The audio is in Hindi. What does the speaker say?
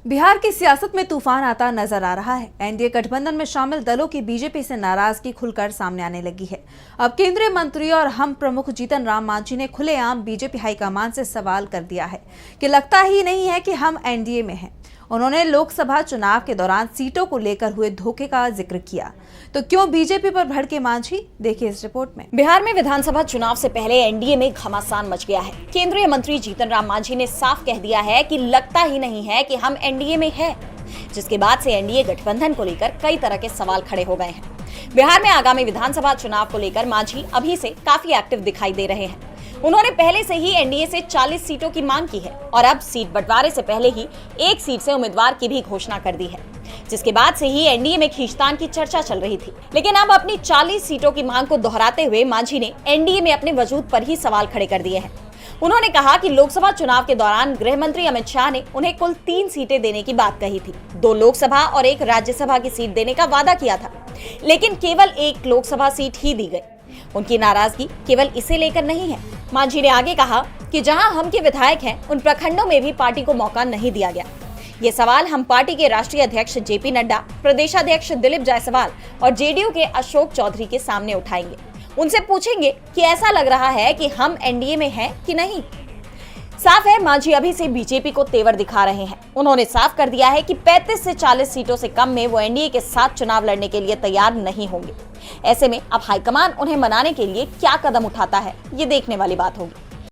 बिहार की सियासत में तूफान आता नजर आ रहा है। एनडीए गठबंधन में शामिल दलों की बीजेपी से नाराजगी खुलकर सामने आने लगी है। अब केंद्रीय मंत्री और हम प्रमुख जीतन राम मांझी ने खुलेआम बीजेपी हाईकमान से सवाल कर दिया है कि लगता ही नहीं है कि हम एनडीए में हैं। उन्होंने लोकसभा चुनाव के दौरान सीटों को लेकर हुए धोखे का जिक्र किया। तो क्यों बीजेपी पर भड़के मांझी, देखिए इस रिपोर्ट में। बिहार में विधानसभा चुनाव से पहले एनडीए में घमासान मच गया है। केंद्रीय मंत्री जीतन राम मांझी ने साफ कह दिया है कि लगता ही नहीं है कि हम एनडीए में हैं, जिसके बाद से एनडीए गठबंधन को लेकर कई तरह के सवाल खड़े हो गए हैं। बिहार में आगामी विधानसभा चुनाव को लेकर मांझी अभी से काफी एक्टिव दिखाई दे रहे हैं। उन्होंने पहले से ही एनडीए से 40 सीटों की मांग की है और अब सीट बंटवारे से पहले ही एक सीट से उम्मीदवार की भी घोषणा कर दी है, जिसके बाद से ही एनडीए में खींचतान की चर्चा चल रही थी। लेकिन अब अपनी 40 सीटों की मांग को दोहराते हुए मांझी ने एनडीए में अपने वजूद पर ही सवाल खड़े कर दिए हैं। उन्होंने कहा कि लोकसभा चुनाव के दौरान गृह मंत्री अमित शाह ने उन्हें कुल 3 सीटें देने की बात कही थी। 2 लोकसभा और 1 राज्यसभा की सीट देने का वादा किया था, लेकिन केवल 1 लोकसभा सीट ही दी गई। उनकी नाराजगी केवल इसे लेकर नहीं है। मांझी ने आगे कहा कि जहां हम के विधायक हैं, उन प्रखंडों में भी पार्टी को मौका नहीं दिया गया। ये सवाल हम पार्टी के राष्ट्रीय अध्यक्ष जेपी नड्डा, प्रदेशाध्यक्ष दिलीप जायसवाल और जेडीयू के अशोक चौधरी के सामने उठाएंगे। उनसे पूछेंगे कि ऐसा लग रहा है कि हम एनडीए में हैं कि नहीं। साफ है, मांझी अभी से बीजेपी को तेवर दिखा रहे हैं। उन्होंने साफ कर दिया है कि 35 से 40 सीटों से कम में वो एनडीए के साथ चुनाव लड़ने के लिए तैयार नहीं होंगे। ऐसे में अब हाईकमान उन्हें मनाने के लिए क्या कदम उठाता है, ये देखने वाली बात होगी।